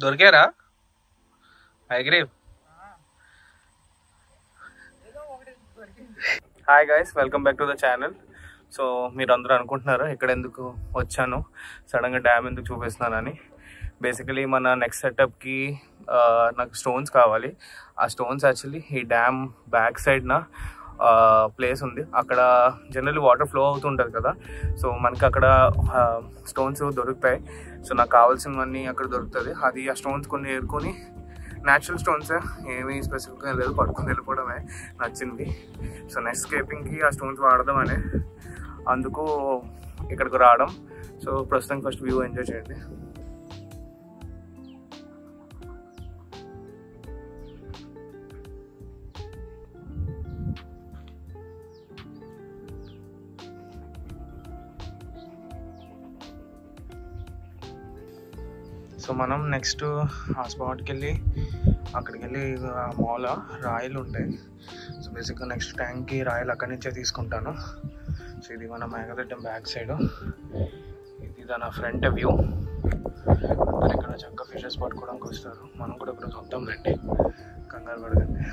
దొరికారా Haigreev? Hi guys, welcome back to the channel. So మీరు అందరూ అనుకుంటున్నారు ఇక్కడ ఎందుకు వచ్చాను, సడన్గా డ్యామ్ ఎందుకు చూపిస్తున్నానని. బేసికలీ మన నెక్స్ట్ సెటప్కి నాకు స్టోన్స్ కావాలి. ఆ స్టోన్స్ యాక్చువల్లీ ఈ డ్యామ్ బ్యాక్ సైడ్న ప్లేస్ ఉంది. అక్కడ జనరల్లీ వాటర్ ఫ్లో అవుతుంటుంది కదా, సో మనకి అక్కడ స్టోన్స్ దొరుకుతాయి. సో నాకు కావాల్సినవన్నీ అక్కడ దొరుకుతుంది. అది ఆ స్టోన్స్ కొన్ని ఏరుకొని, న్యాచురల్ స్టోన్స్, ఏమీ స్పెసిఫిక్గా లేదు, పట్టుకొని వెళ్ళిపోవడమే నచ్చింది. సో నెక్స్ట్ స్కేపింగ్కి ఆ స్టోన్స్ వాడదామని అందుకు ఇక్కడికి రావడం. సో ప్రస్తుతం ఫస్ట్ వ్యూ ఎంజాయ్ చేయండి. సో మనం నెక్స్ట్ ఆ స్పాట్కి వెళ్ళి అక్కడికి వెళ్ళి ఆ మాల రాయలు ఉంటాయి. సో బేసిక్గా నెక్స్ట్ ట్యాంక్కి రాయలు అక్కడి నుంచే తీసుకుంటాను. సో ఇది మన మేఘగడ్డం బ్యాక్ సైడ్, ఇది దాని ఫ్రంట్ వ్యూ. అందరు ఇక్కడ చక్కగా ఫిషెస్ పట్టుకోవడానికి వస్తారు. మనం కూడా ఇప్పుడు చూద్దాం రండి, కంగారు పడకండి.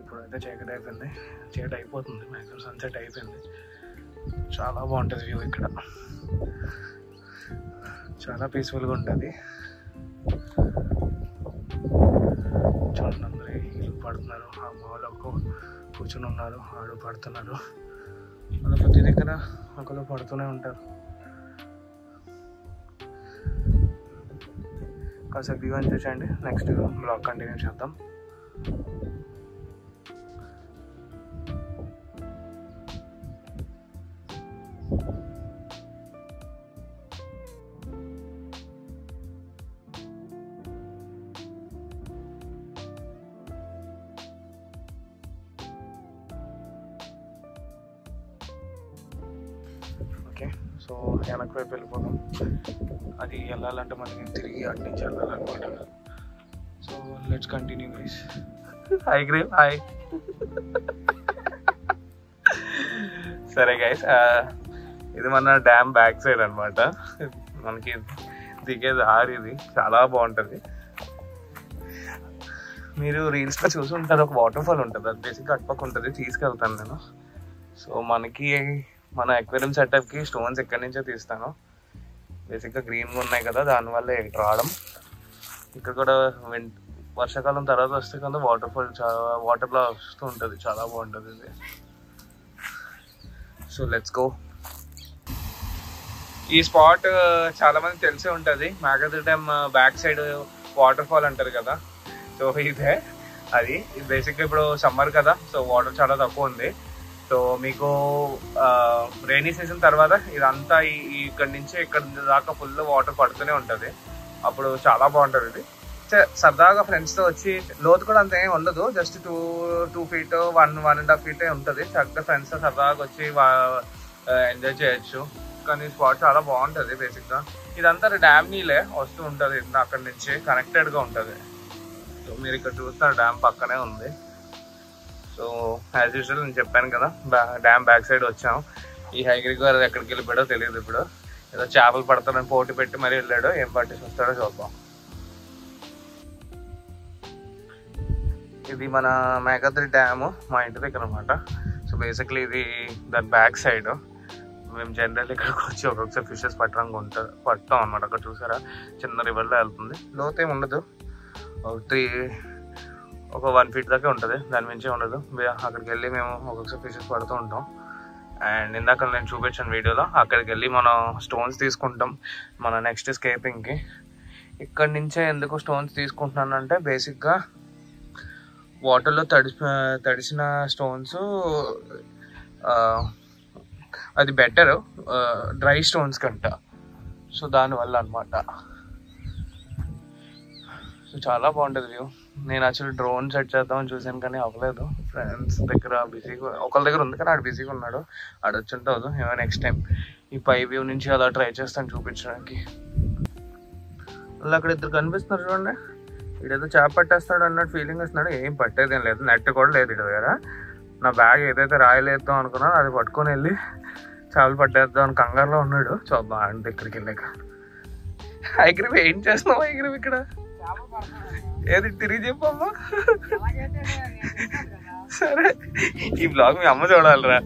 ఇప్పుడైతే చీకటి అయిపోయింది, చీకటి అయిపోతుంది, మ్యాక్సిమం సన్సెట్ అయిపోయింది. చాలా బాగుంటుంది వ్యూ ఇక్కడ, చాలా పీస్ఫుల్గా ఉంటుంది. చూడండి, అందరూ ఇల్లు పడుతున్నారు, ఆ మాలో కూర్చొని ఉన్నారు, ఆడు పడుతున్నారు. అలా ప్రతి దగ్గర ఒకరు పడుతూనే ఉంటారు. కాసేపు వ్యూ అని చూసండి, నెక్స్ట్ బ్లాగ్ కంటిన్యూ చేద్దాం. ఓకే, సో వెనక వైపు వెళ్ళిపోదాం. అది వెళ్ళాలంటే మనకి తిరిగి అటు నుంచి వెళ్ళాలన్నమాట. So let's continue guys. Hi గ్రేవ్, హాయ్. సరే గైస్, ఇది మన డ్యామ్ బ్యాక్ సైడ్ అనమాట. మనకి దిగేది ఇది చాలా బాగుంటుంది. మీరు రీల్స్లో చూసి ఉంటారు, ఒక వాటర్ ఫాల్ ఉంటుంది, అది బేసిక్గా అటుపక్క ఉంటుంది, తీసుకెళ్తాను నేను. సో మనకి మన అక్వేరియం సెటప్కి స్టోన్స్ ఎక్కడి నుంచో తీస్తాను. బేసిక్గా గ్రీన్గా ఉన్నాయి కదా, దానివల్ల ఇటు రావడం. ఇక్కడ కూడా వర్షాకాలం తర్వాత వస్తే కదా వాటర్ ఫాల్, చాలా వాటర్లా వస్తూ ఉంటుంది, చాలా బాగుంటుంది ఇది. So let's go. ఈ స్పాట్ చాలా మంది తెలిసే ఉంటుంది, Meghadri dam back side water fall అంటారు కదా. సో ఇదే అది. బేసిక్గా ఇప్పుడు సమ్మర్ కదా, సో వాటర్ చాలా తక్కువ ఉంది. సో మీకు రైనీ సీజన్ తర్వాత ఇదంతా ఇక్కడ నుంచి ఇక్కడ దాకా ఫుల్ వాటర్ పడుతూనే ఉంటుంది. అప్పుడు చాలా బాగుంటుంది ఇది. సరదాగా ఫ్రెండ్స్తో వచ్చి, లోతు కూడా అంత ఏం ఉండదు, జస్ట్ 2 feet 1.5 feet ఉంటుంది. చక్కగా ఫ్రెండ్స్తో సరదాగా వచ్చి ఎంజాయ్ చేయొచ్చు. కానీ స్పాట్ చాలా బాగుంటుంది. బేసిక్గా ఇదంతా డ్యామ్ నీళ్ళే వస్తూ ఉంటుంది, అక్కడి నుంచి కనెక్టెడ్గా ఉంటుంది. సో మీరు ఇక్కడ చూస్తారు, డ్యామ్ పక్కనే ఉంది. సో యాజ్ యూజువల్ నేను చెప్పాను కదా, డ్యామ్ బ్యాక్ సైడ్ వచ్చాము. ఈ హైగ్రీ గారు ఎక్కడికి వెళ్ళిపోయాడో తెలియదు. ఇప్పుడు ఏదో చేపలు పడతానని పోటీ పెట్టి మరీ వెళ్ళాడు, ఏం పట్టేసి వస్తాడో చూద్దాం. ఇది మన మేఘాద్రి డ్యాము, మా ఇంటి దగ్గర అనమాట. సో బేసిక్లీ ఇది దాని బ్యాక్ సైడ్. మేము జనరల్ ఇక్కడికి వచ్చి ఒక్కొక్కసారి ఫిషెస్ పట్టాం అనమాట. అక్కడ చూసారా, చిన్న రివర్లో వెళ్తుంది, లోతేం ఉండదు, ఒక 1 feet దాకా ఉంటుంది, దాని మించే ఉండదు. అక్కడికి వెళ్ళి మేము ఒక్కొక్కసారి ఫిషెస్ పడుతూ ఉంటాం. అండ్ ఇందాక నేను చూపించాను వీడియోలో, అక్కడికి వెళ్ళి మనం స్టోన్స్ తీసుకుంటాం మన నెక్స్ట్ స్కేపింగ్కి. ఇక్కడి నుంచే ఎందుకు స్టోన్స్ తీసుకుంటున్నానంటే, బేసిక్గా వాటర్లో తడిసిన స్టోన్స్ అది బెటర్ డ్రై స్టోన్స్ కంట. సో దానివల్ల అనమాట. సో చాలా బాగుంటుంది వ్యూ. నేను యాక్చువల్లీ డ్రోన్ సెట్ చేద్దామని చూసాను, కానీ అవ్వలేదు. ఫ్రెండ్స్ దగ్గర బిజీగా, ఒకళ్ళ దగ్గర ఉంది కానీ ఆడు బిజీగా ఉన్నాడు, ఆడు వచ్చి ఉంటుంది. ఏమో నెక్స్ట్ టైం ఈ పై వ్యూ నుంచి అలా ట్రై చేస్తాను చూపించడానికి. అలా అక్కడ ఇద్దరు కనిపిస్తున్నారు చూడండి, వీడేదో చేప పట్టేస్తాడు అన్నట్టు ఫీలింగ్ వస్తున్నాడు. ఏం పట్టేదేం లేదు, నెట్ కూడా లేదు ఇటు దగ్గర. నా బ్యాగ్ ఏదైతే రాయలేద్దాం అనుకున్నానో అది పట్టుకొని వెళ్ళి చేపలు పట్టేద్దాం అని కంగారులో ఉన్నాడు. చూద్దాం అంటే ఇక్కడికి వెళ్ళాక. ఐగ్రీవ్ ఏం చేస్తున్నావు ఐగ్రీవ్ ఇక్కడ? ఏది తిరిగి చెప్పమ్మా. సరే ఈ బ్లాగ్ మీ అమ్మ చూడాలిరా.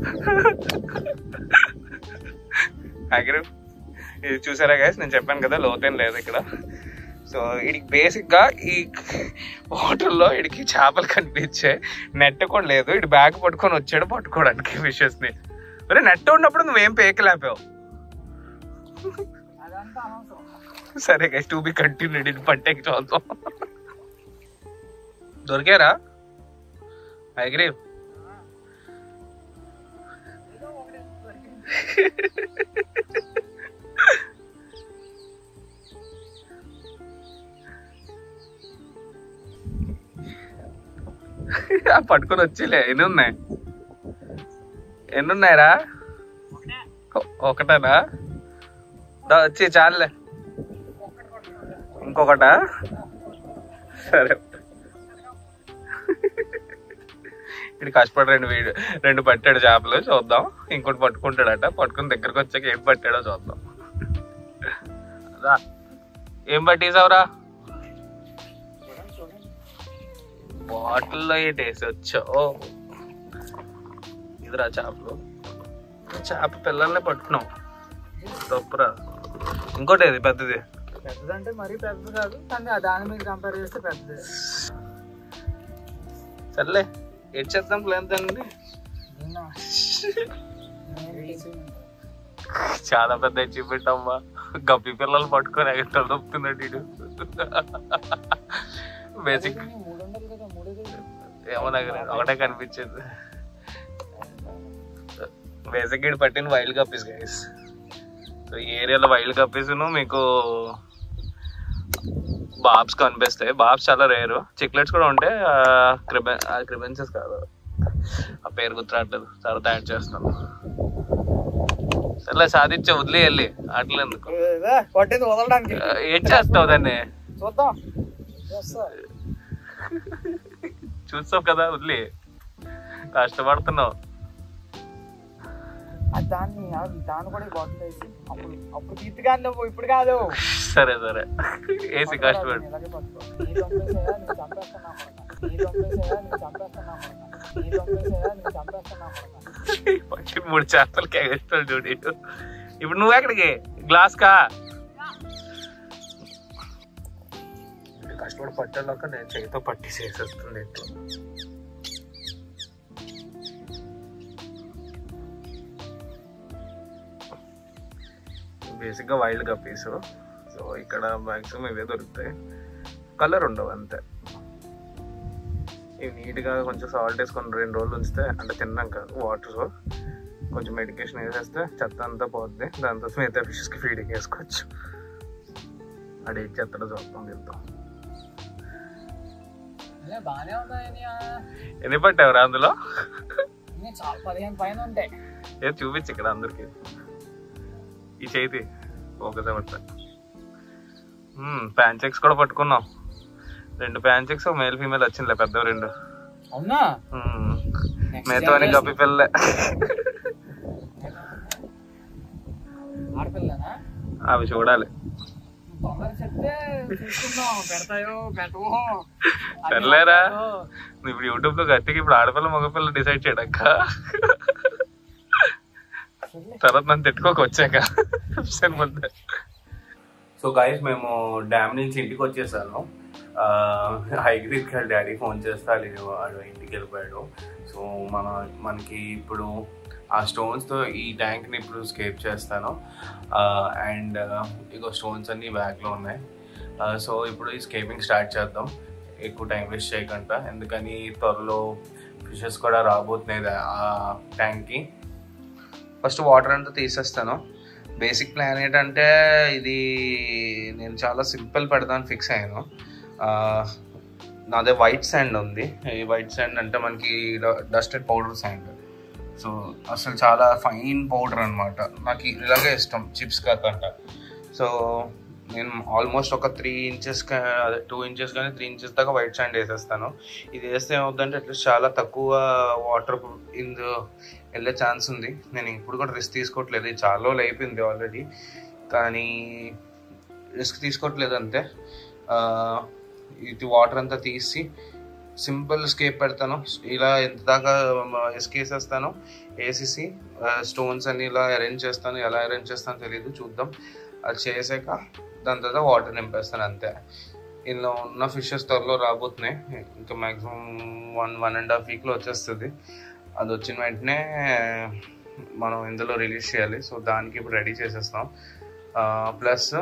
ఐగ్రీవ్ ఇది చూసారా గైస్, నేను చెప్పాను కదా లోతేం లేదు ఇక్కడ. సో వీడికి బేసిక్గా ఈ వాటర్లో వీడికి చేపలు కనిపించే, నెట్ కూడా లేదు. వీడి బ్యాగ్ పట్టుకొని వచ్చాడు పట్టుకోవడానికి ఫిషెస్ని. మరి నెట్ ఉన్నప్పుడు నువ్వేం పేకలేపావు. సరే గైస్, టు బి కంటిన్యూడ్. ఇది పట్టేకి చూద్దాం. దొరికారా ఐగ్రీవ్? పట్టుకొని వచ్చేలే. ఎన్నున్నాయిరా? ఒకటేనా? వచ్చి చాలులే. ఇంకొకటా? సరే ఇది కష్టపడి రెండు పట్టాడు చేపలు. చూద్దాం ఇంకోటి పట్టుకుంటాడట. పట్టుకుని దగ్గరకు వచ్చాక ఏం పట్టాడో చూద్దాం. ఏం పట్టేసావురా? బాటిల్లో ఏంటేసి వచ్చావు? ఇదిరా చేపలు. చేప పిల్లల్ని పట్టుకున్నాం. తప్పురా. ఇంకోటి ఏది పెద్దది? పెద్దదంటే మరీ పెద్దది కాదు, కానీ దాని మీద కంపేర్ చేస్తే పెద్దది. సర్లే ఏడ్ చేద్దాం ప్లాన్ అండి. చాలా పెద్ద అచీవ్మెంట్ అమ్మా. గప్పి పిల్లలు పట్టుకొని ఎక్కడ దొప్పుతున్నాడు వీడు. బేసిక్ ఏమో దగ్గర ఒకటే కనిపించింది. బేసిక్ వీడు పట్టిన వైల్డ్ గప్పీస్ గైస్. సో ఈ ఏరియాలో వైల్డ్ గప్పీస్ మీకు బాబ్స్ కనిపిస్తాయి. బాబ్స్ చాలా రేరు. చిక్లెట్స్ కూడా ఉంటాయి. క్రిబెన్సెస్ కాదు, ఆ పేరు గుర్తురాట్లేదు. తర్వాత యాడ్ చేస్తాను. సరే సాధించే వదిలే వెళ్ళి అట్లా ఎందుకు ఏం చేస్తావు దాన్ని? చూస్తావు కదా, వదిలే. కష్టపడుతున్నావు. ఇప్పుడు కాదు. సరే సరే ఏసి కష్టపడు. మూడు చేపలకి ఎగస్తాడు చూడు. ఇప్పుడు నువ్వు ఎక్కడికి? గ్లాస్ కా? కష్టపడి పట్టాక నేను చేతితో పట్టి చేసేస్తుంది. బేసిక్గా వైల్డ్ గప్పీస్. సో ఇక్కడ మ్యాక్సిమం ఇవే దొరుకుతాయి. కలర్ ఉండవు అంతే. ఇవి నీట్గా కొంచెం సాల్ట్ వేసుకొని 2 రోజులు ఉంచితే, అంటే తిన్నాక వాటర్ కొంచెం మెడికేషన్ వేసేస్తే చెత్త అంతా పోద్ది. దాంతో మిగతా ఫిషెస్కి ఫీడింగ్ వేసుకోవచ్చు. అది ఏం చెత్తలో చూస్తాం దీంతో. ఎన్ని పట్టావురా అందులో? 15 పైన ఉంటాయి. ఏదో చూపించి ఇక్కడ అందరికి. ఈ చేతి ఒకటే పడతా. ప్యాన్ చెక్స్ కూడా పట్టుకున్నాం. 2 ప్యాన్ చెక్స్, మేల్ ఫీమేల్ వచ్చిందిలే, పెద్ద 2. అవునా? మేతో అని గప్పి పిల్లలే. అవి చూడాలి. సర్లేరా, ఇప్పుడు యూట్యూబ్ లో గట్టిగా ఇప్పుడు ఆడపిల్ల మగపిల్ల డిసైడ్ చేయడక్క. తర్వాత నన్ను తిట్టుకోక వచ్చాక. సో గైస్, మేము డ్యామ్ నుంచి ఇంటికి వచ్చేసాను. హైగ్రీవ్కి వెళ్ళి డాడీ ఫోన్ చేస్తా, వాడు ఇంటికి వెళ్ళిపోయాడు. సో మనకి ఇప్పుడు ఆ స్టోన్స్తో ఈ ట్యాంక్ని ఇప్పుడు స్కేప్ చేస్తాను. అండ్ ఇగో స్టోన్స్ అన్నీ బ్యాగ్లో ఉన్నాయి. సో ఇప్పుడు ఈ స్కేపింగ్ స్టార్ట్ చేద్దాం, ఎక్కువ టైం వేస్ట్ చేయకుండా. ఎందుకని త్వరలో ఫిషెస్ కూడా రాబోతున్నాయి ఆ ట్యాంక్కి. ఫస్ట్ వాటర్ అంతా తీసేస్తాను. బేసిక్ ప్లాన్ ఏంటంటే, ఇది నేను చాలా సింపుల్ పెడదాను ఫిక్స్ అయ్యాను. నాదే వైట్ శాండ్ ఉంది. ఈ వైట్ శాండ్ అంటే మనకి డస్టెడ్ పౌడర్ శాండ్. సో అసలు చాలా ఫైన్ పౌడర్ అనమాట. నాకు ఇలాగే ఇష్టం, చిప్స్ కాకుండా. సో నేను ఆల్మోస్ట్ ఒక 3 ఇంచెస్ 2 ఇంచెస్ కానీ 3 ఇంచెస్ దాకా వైట్ శాండ్ వేసేస్తాను. ఇది వేస్తే ఏమవుతుందంటే అట్లీస్ట్ చాలా తక్కువ వాటర్ ఇందు వెళ్ళే ఛాన్స్ ఉంది. నేను ఇప్పుడు కూడా రిస్క్ తీసుకోవట్లేదు. చాలా రోజులు అయిపోయింది ఆల్రెడీ, కానీ రిస్క్ తీసుకోవట్లేదు అంతే. ఇది వాటర్ అంతా తీసి సింపుల్ స్కేప్ పెడతాను. ఇలా ఎంత దాకా వేసేస్తాను, వేసేసి స్టోన్స్ అన్ని ఇలా అరేంజ్ చేస్తాను. ఎలా అరేంజ్ చేస్తానో తెలియదు, చూద్దాం. అది చేసాక దాని తర్వాత వాటర్ నింపేస్తాను అంతే. ఇందులో ఉన్న ఫిషెస్ త్వరలో రాబోతున్నాయి, ఇంకా మ్యాక్సిమం 1.5 వీక్లో వచ్చేస్తుంది. అది వచ్చిన వెంటనే మనం ఇందులో రిలీజ్ చేయాలి. సో దానికి ఇప్పుడు రెడీ చేసేస్తాం. ప్లస్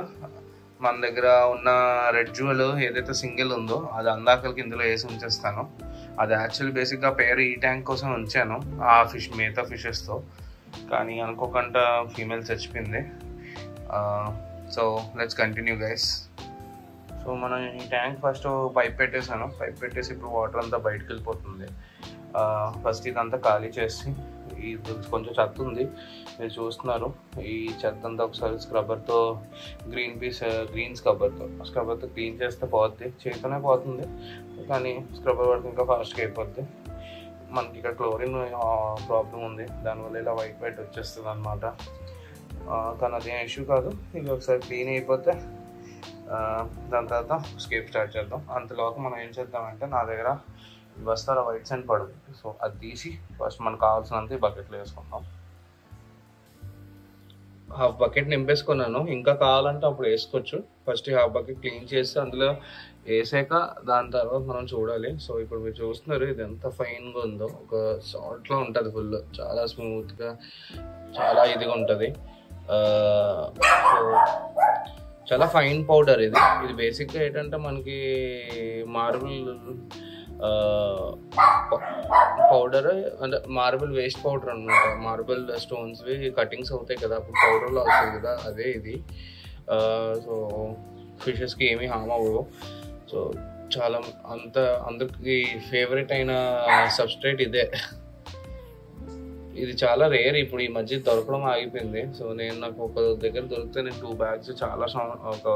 మన దగ్గర ఉన్న రెడ్ జ్యూవెల్ ఏదైతే సింగిల్ ఉందో అది అందాకలకి ఇందులో వేసి ఉంచేస్తాను. అది యాక్చువల్లీ బేసిక్గా పేరు ఈ ట్యాంక్ కోసం ఉంచాను ఆ ఫిష్ మిగతా ఫిషెస్తో, కానీ అనుకోకుండా ఫీమేల్ చచ్చిపోయింది. So let's continue guys. So మనం ఈ ట్యాంక్ ఫస్ట్ పైప్ పెట్టేసాను. పైప్ పెట్టేసి ఇప్పుడు వాటర్ అంతా బయటకు వెళ్ళిపోతుంది. ఫస్ట్ ఇదంతా ఖాళీ చేసి, ఇది కొంచెం చెత్త ఉంది మీరు చూస్తున్నారు, ఈ చెత్త అంతా ఒకసారి స్క్రబ్బర్తో గ్రీన్ స్క్రబ్బర్తో క్లీన్ చేస్తే పోద్ది. చేతనే పోతుంది కానీ స్క్రబ్బర్ పడితే ఇంకా ఫాస్ట్గా అయిపోద్ది. మనకి ఇక్కడ క్లోరిన్ ప్రాబ్లం ఉంది, దానివల్ల ఇలా వైట్ వచ్చేస్తుంది అనమాట. కానీ అదేం ఇష్యూ కాదు. ఇది ఒకసారి క్లీన్ అయిపోతే దాని తర్వాత స్కేప్ స్టార్ట్ చేద్దాం. అంతలోకి మనం ఏం చేద్దామంటే, నా దగ్గర బస్తాల వైట్ శాండ్ పడుతుంది. సో అది తీసి ఫస్ట్ మనకు కావాల్సినంత ఈ బకెట్లో వేసుకుందాం. హాఫ్ బకెట్ నింపేసుకున్నాను, ఇంకా కావాలంటే అప్పుడు వేసుకోవచ్చు. ఫస్ట్ హాఫ్ బకెట్ క్లీన్ చేసి అందులో వేసాక దాని తర్వాత మనం చూడాలి. సో ఇప్పుడు మీరు చూస్తున్నారు ఇది ఎంత ఫైన్గా ఉందో, ఒక సాల్ట్లో ఉంటుంది ఫుల్, చాలా స్మూత్గా చాలా ఇదిగా ఉంటుంది. సో చాలా ఫైన్ పౌడర్ ఇది. ఇది బేసిక్గా ఏంటంటే మనకి మార్బుల్ పౌడర్ అంటే మార్బుల్ వేస్ట్ పౌడర్ అనమాట. మార్బుల్ స్టోన్స్వి కటింగ్స్ అవుతాయి కదా, అప్పుడు పౌడర్లో వస్తుంది కదా, అదే ఇది. సో ఫిషెస్కి ఏమీ హామ్ అవ్వవు. సో చాలా అందరికి ఫేవరెట్ అయిన సబ్స్ట్రేట్ ఇదే. ఇది చాలా రేర్, ఇప్పుడు ఈ మధ్య దొరకడం ఆగిపోయింది. సో నాకు ఒక దగ్గర దొరికితే నేను 2 bags చాలా ఒక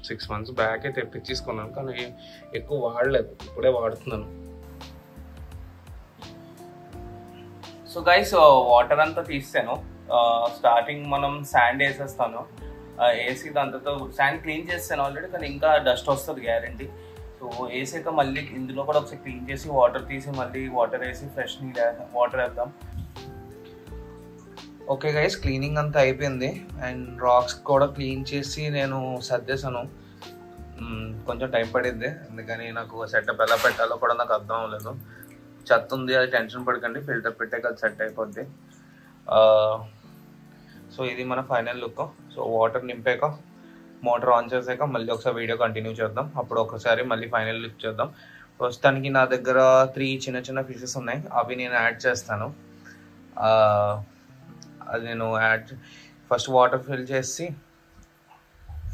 6 months బ్యాక్ అయితే తెప్పించేసుకున్నాను, కానీ ఎక్కువ వాడలేదు, ఇప్పుడే వాడుతున్నాను. సో గైస్ వాటర్ అంతా తీసాను. స్టార్టింగ్ మనం శాండ్ వేసేస్తాను. వేసి దాంతో శాండ్ క్లీన్ చేస్తాను ఆల్రెడీ, కానీ ఇంకా డస్ట్ వస్తుంది గ్యారంటీ. సో వేసాక మళ్ళీ ఇందులో కూడా ఒకసారి క్లీన్ చేసి వాటర్ తీసి మళ్ళీ వాటర్ వేసి ఫ్రెష్ వాటర్ వేద్దాం. ఓకే గైస్, క్లీనింగ్ అంతా అయిపోయింది. అండ్ రాక్స్ కూడా క్లీన్ చేసి నేను సర్దేశాను. కొంచెం టైం పడింది, అందుకని నాకు సెటప్ ఎలా పెట్టాలో కూడా నాకు అర్థం అవ్వలేదు. చెత్త ఉంది, అది టెన్షన్ పడకండి, ఫిల్టర్ పెట్టాక అది సెట్ అయిపోద్ది. సో ఇది మన ఫైనల్ లుక్. సో వాటర్ నింపాక మోటార్ ఆన్ చేసాక మళ్ళీ ఒకసారి వీడియో కంటిన్యూ చేద్దాం. అప్పుడు ఒకసారి మళ్ళీ ఫైనల్ లుక్ చేద్దాం. ప్రస్తుతానికి నా దగ్గర 3 చిన్న ఫిషెస్ ఉన్నాయి, అవి నేను యాడ్ చేస్తాను. అది నేను ఫస్ట్ వాటర్ ఫిల్ చేసి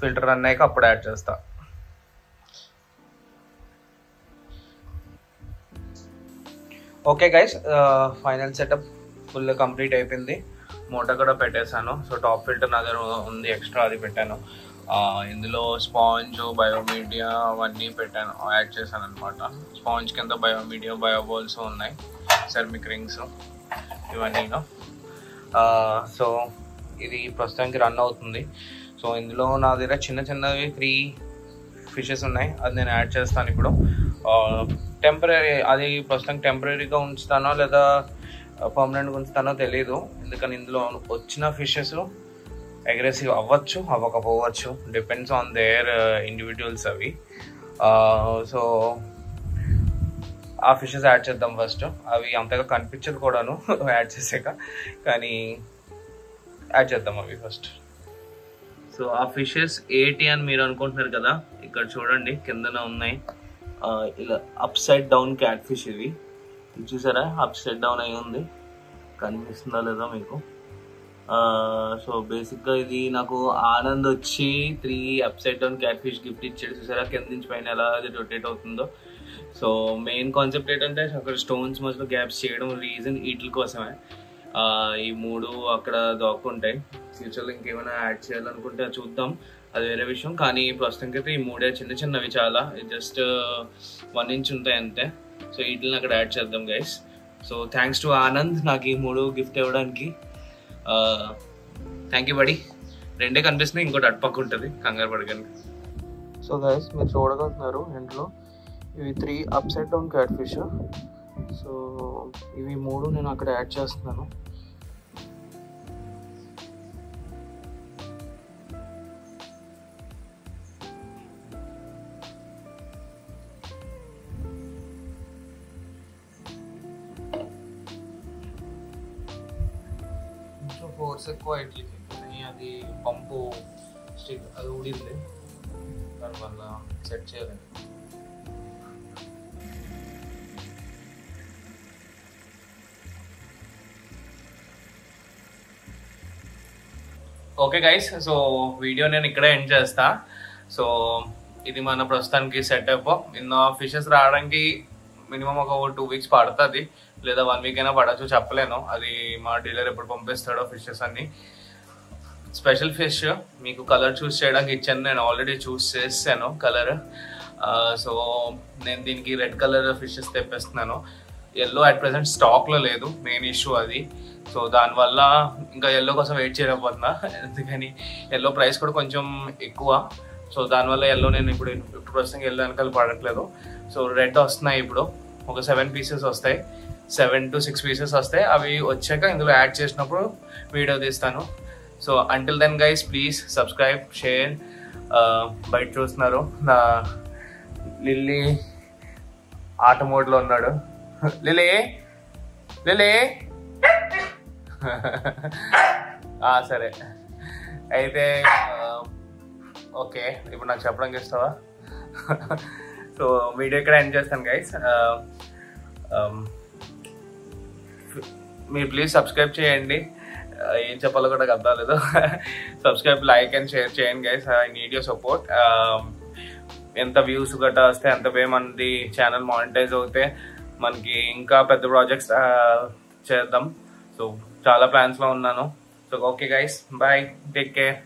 ఫిల్టర్ అన్నాక అప్పుడు యాడ్ చేస్తా. Okay guys, final setup full complete అయిపోయింది. మోటార్ కూడా పెట్టేశాను. సో టాప్ ఫిల్టర్ నా దగ్గర ఉంది, ఎక్స్ట్రా అది పెట్టాను. ఇందులో స్పాంజ్, బయోమీడియా అవన్నీ పెట్టాను, యాడ్ చేశాను అనమాట. స్పాంజ్ కింద బయోమీడియా, బయోబాల్స్ ఉన్నాయి, సెర్మిక్ రింగ్స్ ఇవన్నీ. సో ఇది ప్రస్తుతానికి రన్ అవుతుంది. సో ఇందులో నా దగ్గర చిన్నవి 3 ఫిషెస్ ఉన్నాయి, అది నేను యాడ్ చేస్తాను ఇప్పుడు. టెంపరీ, అది ప్రస్తుతం టెంపరీగా ఉంచుతానో లేదా పర్మనెంట్గా ఉంచుతానో తెలియదు, ఎందుకని ఇందులో వచ్చిన ఫిషెస్ అగ్రెసివ్ అవ్వచ్చు, అవ్వకపోవచ్చు, డిపెండ్స్ ఆన్ దేర్ ఇండివిజువల్స్ అవి. సో ఆ ఫిషెస్ యాడ్ చేద్దాం ఫస్ట్. అవి అంతగా కనిపించదు కూడాను యాడ్ చేసాక, కానీ యాడ్ చేద్దాం అవి ఫస్ట్. సో ఆ ఫిషెస్ ఏంటి అని మీరు అనుకుంటున్నారు కదా, ఇక్కడ చూడండి కిందన ఉన్నాయి. ఇలా up side down cat fish. ఇది చూసారా, అప్ సైడ్ డౌన్ అయి ఉంది, కనిపిస్తుందా లేదా మీకు? సో బేసిక్గా ఇది నాకు ఆనంద్ వచ్చి 3 up side down cat fish gift ఇచ్చాడు. చూసారా కింద నుంచి పైన ఎలా అది రొటేట్ అవుతుందో. సో మెయిన్ కాన్సెప్ట్ ఏంటంటే అక్కడ స్టోన్స్ మధ్యలో గ్యాప్స్ చేయడం రీజన్ వీటి కోసమే. ఈ 3 అక్కడ దాక్కుంటాయి. ఫ్యూచర్లో ఇంకేమైనా యాడ్ చేయాలనుకుంటే చూద్దాం, అది వేరే విషయం. కానీ ప్రస్తుతానికి అయితే ఈ 3 చిన్నవి, చాలా జస్ట్ 1 inch ఉంటాయి అంతే. సో వీటిని అక్కడ యాడ్ చేద్దాం guys. So thanks to Anand నాకు ఈ 3 గిఫ్ట్ ఇవ్వడానికి. థ్యాంక్ యూ బడి. రెండే కనిపిస్తున్నాయి, ఇంకోటి అటుపక్క ఉంటుంది, కంగారు పడకండి. సో గైస్ మీరు చూడగలుగుతున్నారు ఇంట్లో ఇవి 3 upside down cat fish. So ఇవి 3 నేను అక్కడ యాడ్ చేస్తున్నాను. కొంచెం ఫోర్స్ ఎక్కువ ఇడ్లీకి, అది పంపు స్టిక్ అది ఊడింది, దానివల్ల సెట్ చేయలేదు. ఓకే గైస్, సో వీడియో నేను ఇక్కడే ఎండ్ చేస్తా. సో ఇది మన ప్రస్తుతానికి సెటప్. నిన్న ఫిషెస్ రావడానికి మినిమం ఒక 2 వీక్స్ పడుతుంది, లేదా 1 వీక్ అయినా పడచ్చు, చెప్పలేను. అది మా డీలర్ ఎప్పుడు పంపిస్తాడో ఫిషెస్ అన్ని. స్పెషల్ ఫిష్ మీకు కలర్ చూస్ చేయడానికి ఇచ్చాను, నేను ఆల్రెడీ చూస్ చేసాను కలర్. సో నేను దీనికి రెడ్ కలర్ ఫిషెస్ తెప్పిస్తున్నాను. ఎల్లో అట్ ప్రెసెంట్ స్టాక్లో లేదు, మెయిన్ ఇష్యూ అది. సో దానివల్ల ఇంకా ఎల్లో కోసం వెయిట్ చేయలేకపోతున్నా, ఎందుకని ఎల్లో ప్రైస్ కూడా కొంచెం ఎక్కువ. సో దానివల్ల ఎల్లో నేను ఇప్పుడు 50% ఎల్లో వెనకాల పడట్లేదు. సో రెడ్ వస్తున్నాయి, ఇప్పుడు ఒక 7 పీసెస్ వస్తాయి, 7 to 6 పీసెస్ వస్తాయి. అవి వచ్చాక ఇందులో యాడ్ చేసినప్పుడు వీడియో తీస్తాను. So until then guys please subscribe, share. బయట చూస్తున్నారు నా లిల్లీ ఆట మోడ్లో ఉన్నాడు. లిలీ లిలీ సరే అయితే ఓకే, ఇప్పుడు నాకు చెప్పడానికి ఇస్తావా? సో వీడియో ఇక్కడ ఎండ్ చేస్తాను గైస్. మీరు ప్లీజ్ సబ్స్క్రైబ్ చేయండి. ఏం చెప్పాలో కూడా అర్థం లేదు. సబ్స్క్రైబ్, లైక్ అండ్ షేర్ చేయండి guys. I need your support. ఎంత వ్యూస్ గట్టా వస్తే అంతవే మనది ఛానల్ మానిటైజ్ అవుతే మనకి ఇంకా పెద్ద ప్రాజెక్ట్స్ చేద్దాం. సో చాలా ప్లాన్స్లో ఉన్నాను. So okay guys, bye, take care.